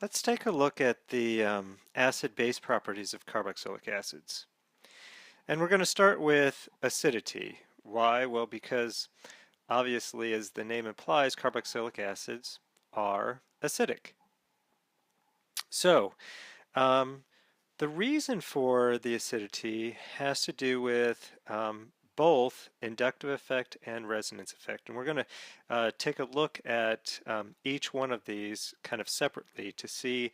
Let's take a look at the acid-base properties of carboxylic acids. And we're going to start with acidity. Why? Well, because obviously, as the name implies, carboxylic acids are acidic. So, um, the reason for the acidity has to do with both inductive effect and resonance effect. And we're going to take a look at each one of these kind of separately to see,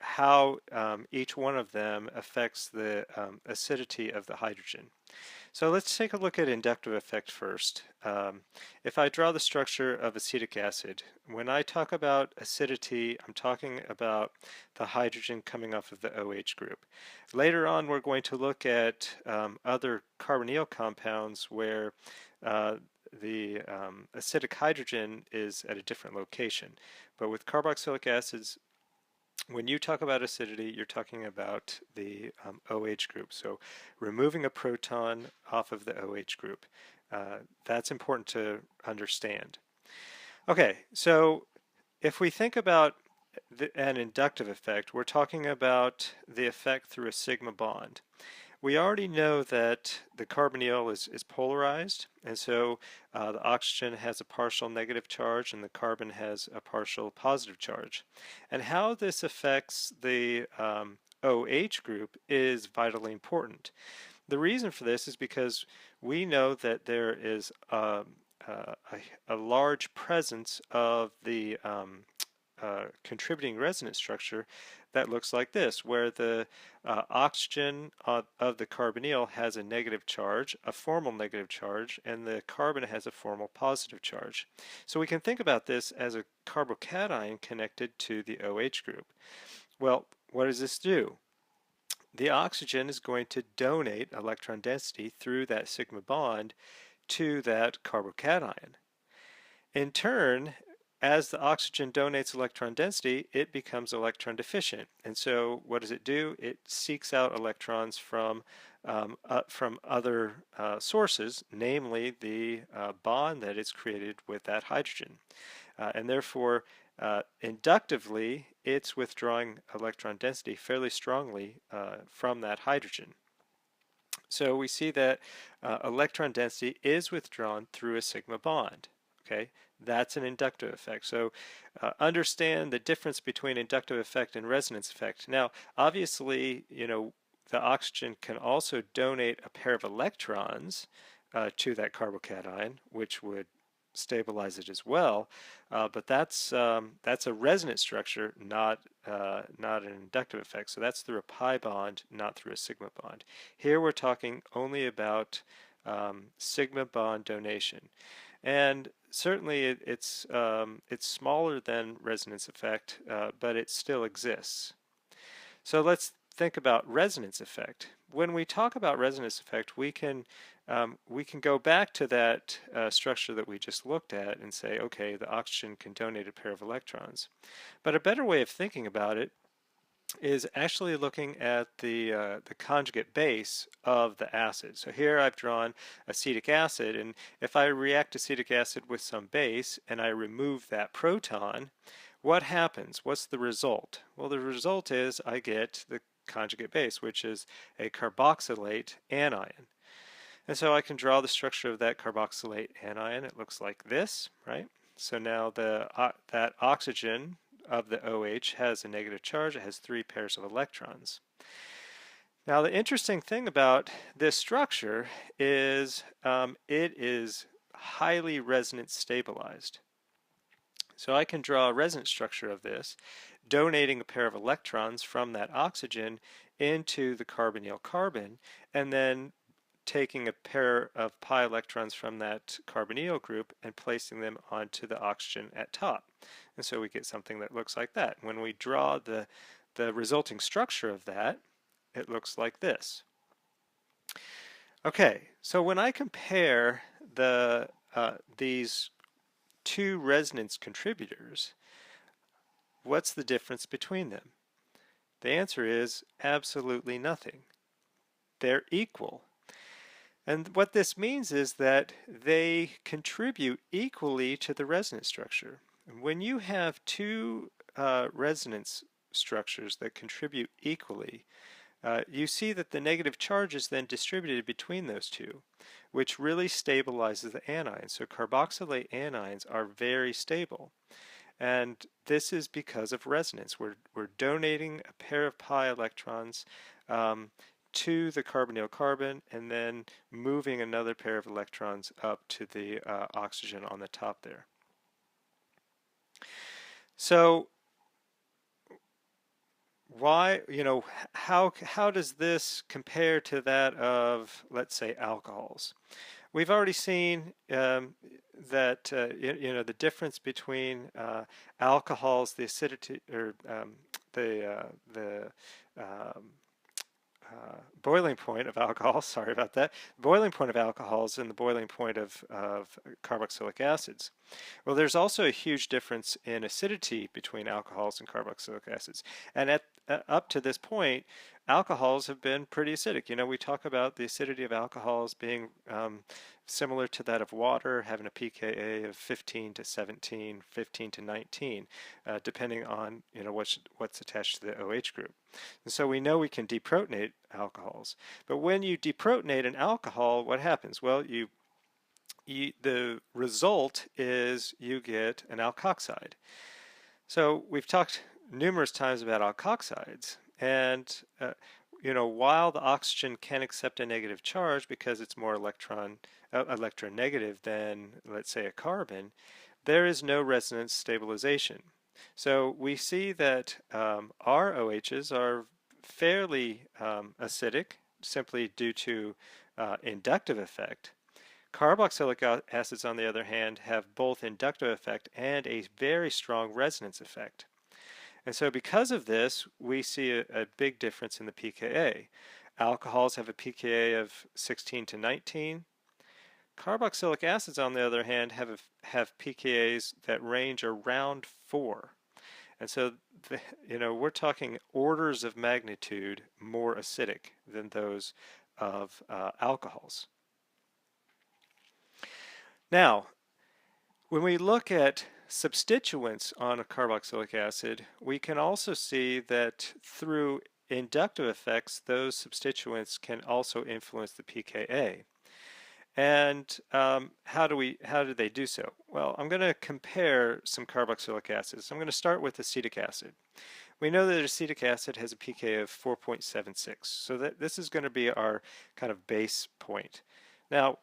how each one of them affects the acidity of the hydrogen. So let's take a look at inductive effect first. If I draw the structure of acetic acid, when I talk about acidity, I'm talking about the hydrogen coming off of the OH group. Later on, we're going to look at other carbonyl compounds where the acidic hydrogen is at a different location. But with carboxylic acids, when you talk about acidity, you're talking about the OH group. So removing a proton off of the OH group. That's important to understand. Okay, so if we think about an inductive effect, we're talking about the effect through a sigma bond. We already know that the carbonyl is polarized, and so the oxygen has a partial negative charge and the carbon has a partial positive charge. And how this affects the OH group is vitally important. The reason for this is because we know that there is a large presence of the contributing resonance structure that looks like this, where the oxygen of the carbonyl has a negative charge, a formal negative charge, and the carbon has a formal positive charge. So we can think about this as a carbocation connected to the OH group. Well, what does this do? The oxygen is going to donate electron density through that sigma bond to that carbocation. In turn, as the oxygen donates electron density, it becomes electron deficient. And so what does it do? It seeks out electrons from other sources, namely the bond that is created with that hydrogen. And therefore, inductively, it's withdrawing electron density fairly strongly from that hydrogen. So we see that electron density is withdrawn through a sigma bond. Okay, that's an inductive effect. So understand the difference between inductive effect and resonance effect. Now, obviously, the oxygen can also donate a pair of electrons to that carbocation, which would stabilize it as well. But that's a resonance structure, not an inductive effect. So that's through a pi bond, not through a sigma bond. Here we're talking only about sigma bond donation. And certainly it's smaller than resonance effect, but it still exists. So let's think about resonance effect. When we talk about resonance effect, we can go back to that structure that we just looked at and say, okay, the oxygen can donate a pair of electrons. But a better way of thinking about it is actually looking at the conjugate base of the acid. So here I've drawn acetic acid, and if I react acetic acid with some base and I remove that proton, what happens? What's the result? Well, the result is I get the conjugate base, which is a carboxylate anion. And so I can draw the structure of that carboxylate anion. It looks like this, right? So now that oxygen of the OH has a negative charge. It has 3 pairs of electrons. Now the interesting thing about this structure is it is highly resonance stabilized. So I can draw a resonance structure of this, donating a pair of electrons from that oxygen into the carbonyl carbon, and then taking a pair of pi electrons from that carbonyl group and placing them onto the oxygen at top. And so we get something that looks like that. When we draw the resulting structure of that, it looks like this. Okay, so when I compare these two resonance contributors, what's the difference between them? The answer is absolutely nothing. They're equal. And what this means is that they contribute equally to the resonance structure. When you have two resonance structures that contribute equally, you see that the negative charge is then distributed between those two, which really stabilizes the anions. So carboxylate anions are very stable. And this is because of resonance. We're donating a pair of pi electrons to the carbonyl carbon and then moving another pair of electrons up to the oxygen on the top there. So why, how does this compare to that of, let's say, alcohols? We've already seen that the difference between alcohols, the acidity, or the boiling point of alcohol. Sorry about that. Boiling point of alcohols and the boiling point of carboxylic acids. Well, there's also a huge difference in acidity between alcohols and carboxylic acids. And up to this point, alcohols have been pretty acidic. We talk about the acidity of alcohols being similar to that of water, having a pKa of 15 to 17, 15 to 19, depending on what's attached to the OH group. And so we know we can deprotonate alcohols. But when you deprotonate an alcohol, what happens? Well, the result is you get an alkoxide. So we've talked numerous times about alkoxides, and while the oxygen can accept a negative charge because it's more electronegative than, let's say, a carbon, there is no resonance stabilization. So we see that our OHs are fairly acidic simply due to inductive effect. Carboxylic acids, on the other hand, have both inductive effect and a very strong resonance effect. And so because of this, we see a big difference in the pKa. Alcohols have a pKa of 16 to 19. Carboxylic acids, on the other hand, have pKa's that range around 4. And so, we're talking orders of magnitude more acidic than those of alcohols. Now, when we look at substituents on a carboxylic acid, we can also see that through inductive effects, those substituents can also influence the pKa. And how do they do so? Well, I'm going to compare some carboxylic acids. I'm going to start with acetic acid. We know that acetic acid has a pKa of 4.76, so this is going to be our kind of base point. Now,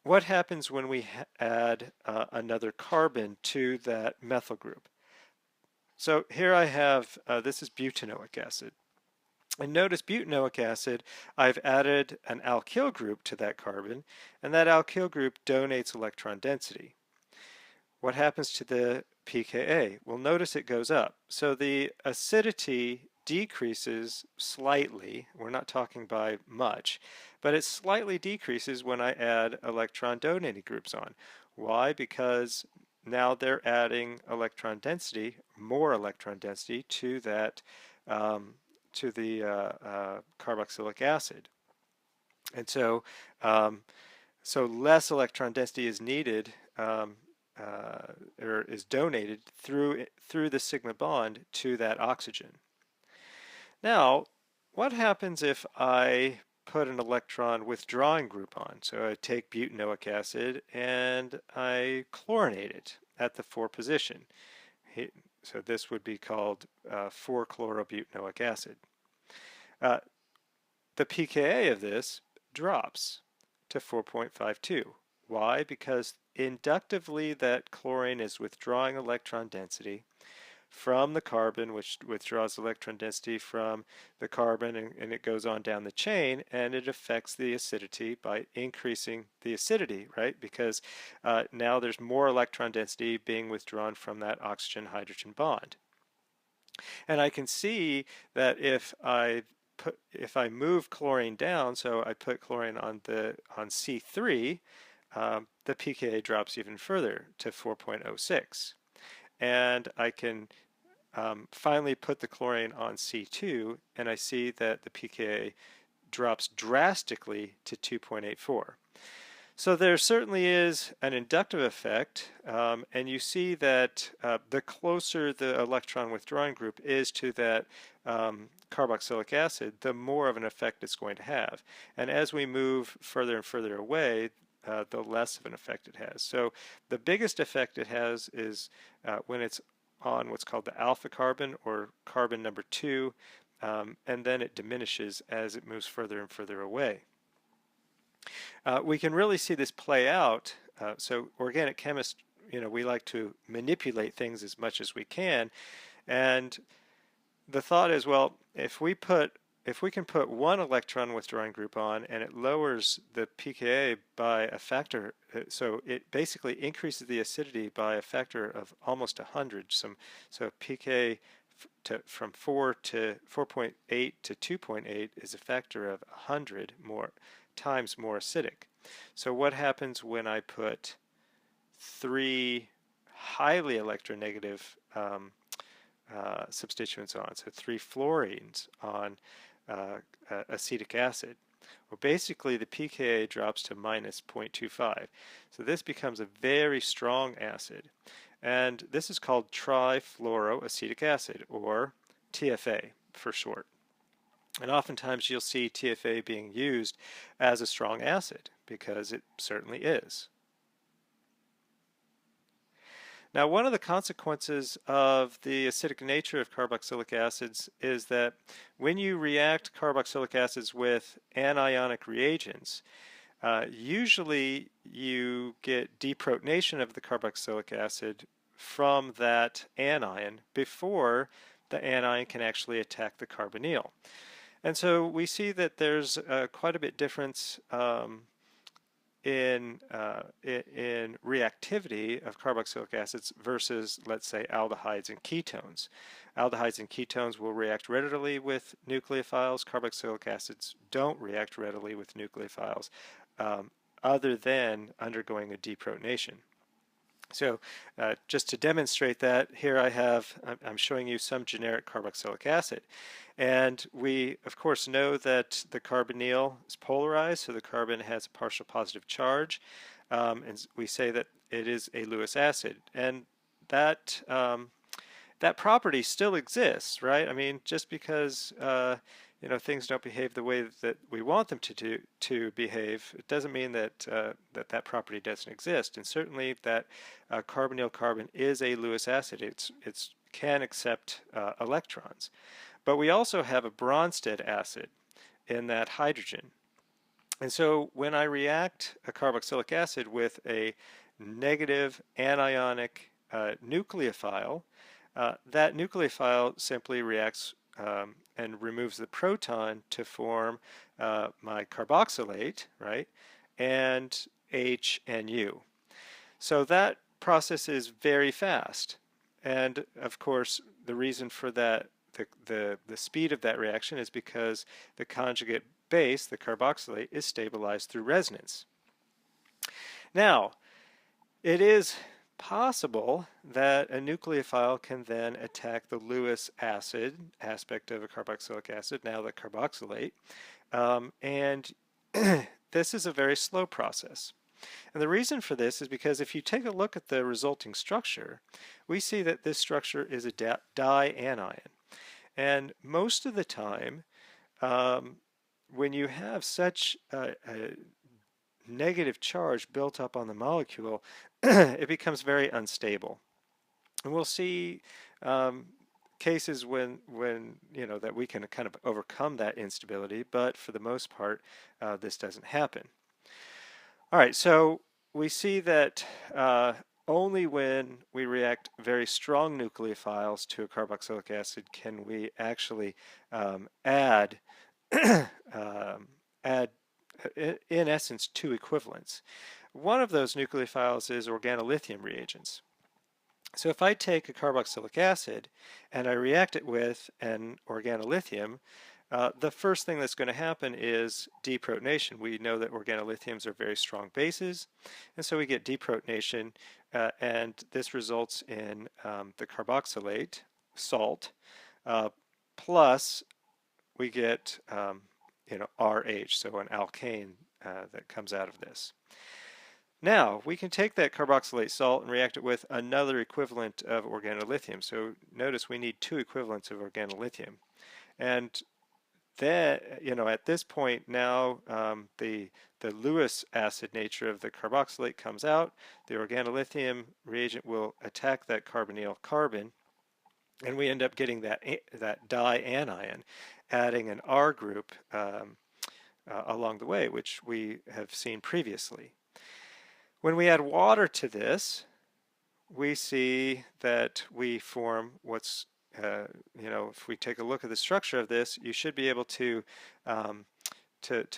what happens when we add another carbon to that methyl group? So here I have, this is butanoic acid. And notice butanoic acid, I've added an alkyl group to that carbon, and that alkyl group donates electron density. What happens to the pKa? Well, notice it goes up. So the acidity decreases slightly. We're not talking by much, but it slightly decreases when I add electron donating groups on. Why? Because now they're adding electron density, more electron density to that to the carboxylic acid. And so so less electron density is needed or is donated through the sigma bond to that oxygen. Now, what happens if I put an electron withdrawing group on? So I take butanoic acid and I chlorinate it at the 4 position. So this would be called 4-chlorobutanoic acid. The pKa of this drops to 4.52. Why? Because inductively that chlorine is withdrawing electron density from the carbon, which withdraws electron density from the carbon, and it goes on down the chain, and it affects the acidity by increasing the acidity, right? Because now there's more electron density being withdrawn from that oxygen-hydrogen bond. And I can see that if I move chlorine down, so I put chlorine on C3, the pKa drops even further to 4.06. And I can finally put the chlorine on C2, and I see that the pKa drops drastically to 2.84. So there certainly is an inductive effect, and you see that the closer the electron withdrawing group is to that carboxylic acid, the more of an effect it's going to have. And as we move further and further away, the less of an effect it has. So the biggest effect it has is when it's on what's called the alpha carbon, or carbon number 2, and then it diminishes as it moves further and further away. We can really see this play out. So organic chemists, we like to manipulate things as much as we can, and the thought is, well, if we can put one electron withdrawing group on and it lowers the pKa by a factor, so it basically increases the acidity by a factor of almost 100. So pK from 4 to 4.8 to 2.8 is a factor of 100 more times more acidic. So what happens when I put 3 highly electronegative substituents on, so 3 fluorines on acetic acid? Well, basically the pKa drops to minus 0.25. So this becomes a very strong acid. And this is called trifluoroacetic acid, or TFA for short. And oftentimes you'll see TFA being used as a strong acid, because it certainly is. Now, one of the consequences of the acidic nature of carboxylic acids is that when you react carboxylic acids with anionic reagents, usually you get deprotonation of the carboxylic acid from that anion before the anion can actually attack the carbonyl. And so we see that there's quite a bit difference in reactivity of carboxylic acids versus, let's say, aldehydes and ketones. Aldehydes and ketones will react readily with nucleophiles. Carboxylic acids don't react readily with nucleophiles, other than undergoing a deprotonation. So just to demonstrate that, here I'm showing you some generic carboxylic acid. And we, of course, know that the carbonyl is polarized, so the carbon has a partial positive charge. And we say that it is a Lewis acid. And that, that property still exists, right? I mean, just because things don't behave the way that we want them to behave, it doesn't mean that that property doesn't exist. And certainly that carbonyl carbon is a Lewis acid. It can accept electrons. But we also have a Bronsted acid in that hydrogen. And so when I react a carboxylic acid with a negative anionic nucleophile, that nucleophile simply reacts and removes the proton to form my carboxylate, right, and H and U. So that process is very fast. And of course, the reason for that, the speed of that reaction, is because the conjugate base, the carboxylate, is stabilized through resonance. Now, it is possible that a nucleophile can then attack the Lewis acid aspect of a carboxylic acid, now the carboxylate, and this is a very slow process. And the reason for this is because if you take a look at the resulting structure, we see that this structure is a dianion. And most of the time, when you have such a negative charge built up on the molecule, it becomes very unstable. And we'll see cases when that we can kind of overcome that instability, but for the most part, this doesn't happen. All right, so we see that only when we react very strong nucleophiles to a carboxylic acid can we actually add in essence 2 equivalents. One of those nucleophiles is organolithium reagents. So if I take a carboxylic acid and I react it with an organolithium, the first thing that's going to happen is deprotonation. We know that organolithiums are very strong bases, and so we get deprotonation, and this results in the carboxylate, salt, plus we get RH, so an alkane that comes out of this. Now, we can take that carboxylate salt and react it with another equivalent of organolithium. So notice we need two equivalents of organolithium. And that, at this point now, the Lewis acid nature of the carboxylate comes out. The organolithium reagent will attack that carbonyl carbon, and we end up getting that dianion, adding an R group along the way, which we have seen previously. When we add water to this, we see that we form what's, if we take a look at the structure of this, you should be able to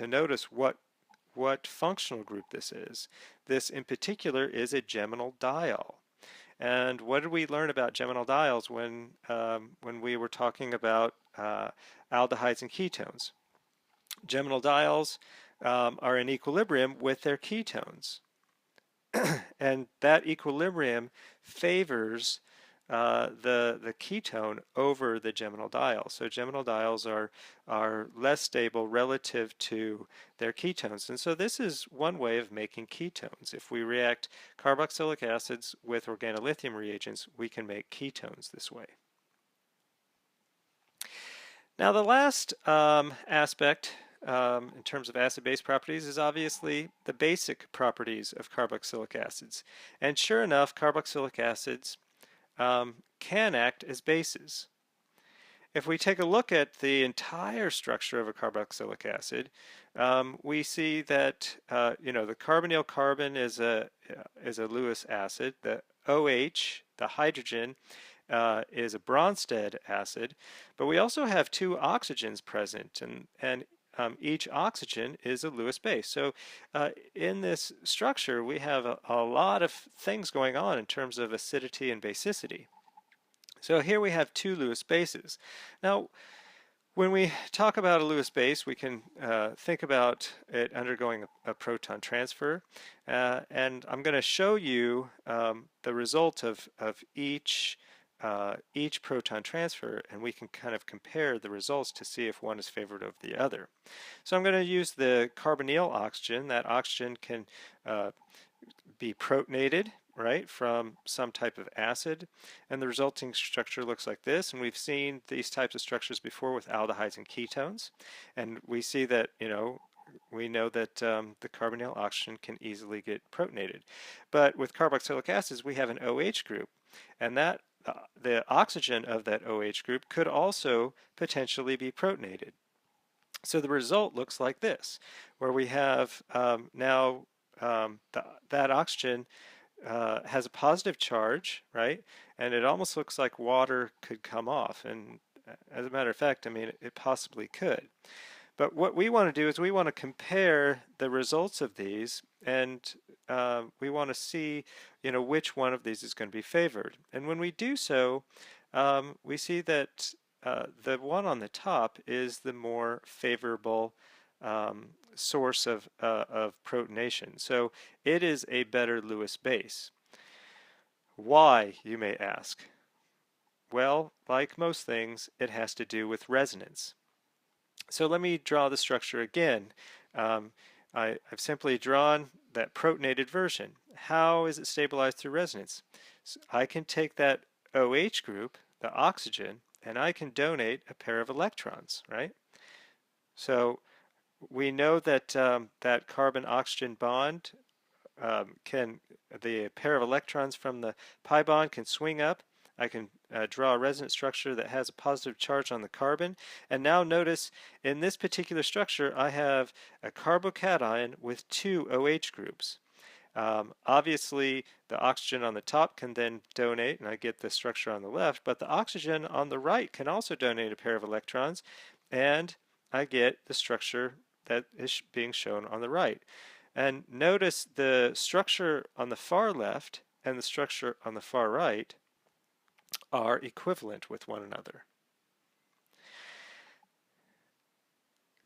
notice what functional group this is. This in particular is a geminal diol. And what did we learn about geminal diols when we were talking about aldehydes and ketones? Geminal diols are in equilibrium with their ketones. And that equilibrium favors the ketone over the geminal diol. So geminal diols are less stable relative to their ketones. And so this is one way of making ketones. If we react carboxylic acids with organolithium reagents, we can make ketones this way. Now the last aspect in terms of acid-base properties is obviously the basic properties of carboxylic acids. And sure enough, carboxylic acids can act as bases. If we take a look at the entire structure of a carboxylic acid, we see that the carbonyl carbon is a Lewis acid. The OH, the hydrogen, is a Bronsted acid, but we also have two oxygens present, and each oxygen is a Lewis base. So in this structure, we have a lot of things going on in terms of acidity and basicity. So here we have two Lewis bases. Now, when we talk about a Lewis base, we can think about it undergoing a proton transfer. And I'm going to show you the result of each proton transfer, and we can kind of compare the results to see if one is favored of the other. So I'm going to use the carbonyl oxygen. That oxygen can be protonated, right, from some type of acid, and the resulting structure looks like this. And we've seen these types of structures before with aldehydes and ketones, and we see that we know that the carbonyl oxygen can easily get protonated. But with carboxylic acids, we have an OH group, and that the oxygen of that OH group could also potentially be protonated. So the result looks like this, where we have now that oxygen has a positive charge, right? And it almost looks like water could come off. And as a matter of fact, I mean, it possibly could. But what we want to do is we want to compare the results of these, and we want to see, which one of these is going to be favored. And when we do so, we see that the one on the top is the more favorable source of protonation. So it is a better Lewis base. Why, you may ask? Well, like most things, it has to do with resonance. So let me draw the structure again. I've simply drawn that protonated version. How is it stabilized through resonance? So I can take that OH group, the oxygen, and I can donate a pair of electrons, right? So we know that that carbon-oxygen bond the pair of electrons from the pi bond can swing up. I can draw a resonance structure that has a positive charge on the carbon. And now notice in this particular structure I have a carbocation with two OH groups. Obviously the oxygen on the top can then donate, and I get the structure on the left, but the oxygen on the right can also donate a pair of electrons, and I get the structure that is being shown on the right. And notice the structure on the far left and the structure on the far right are equivalent with one another.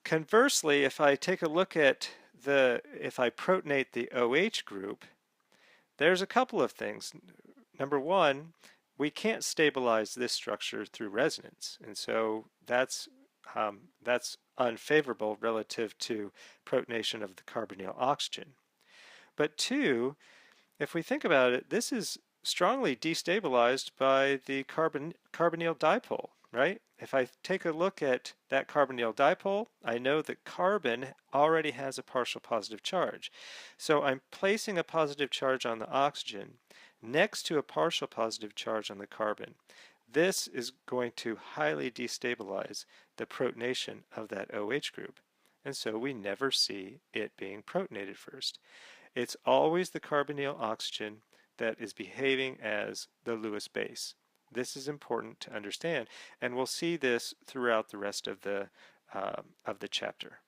Conversely, if I take a look at if I protonate the OH group, there's a couple of things. Number one, we can't stabilize this structure through resonance, and so that's unfavorable relative to protonation of the carbonyl oxygen. But two, if we think about it, this is strongly destabilized by the carbonyl dipole, right? If I take a look at that carbonyl dipole, I know that carbon already has a partial positive charge. So I'm placing a positive charge on the oxygen next to a partial positive charge on the carbon. This is going to highly destabilize the protonation of that OH group. And so we never see it being protonated first. It's always the carbonyl oxygen that is behaving as the Lewis base. This is important to understand, and we'll see this throughout the rest of the chapter.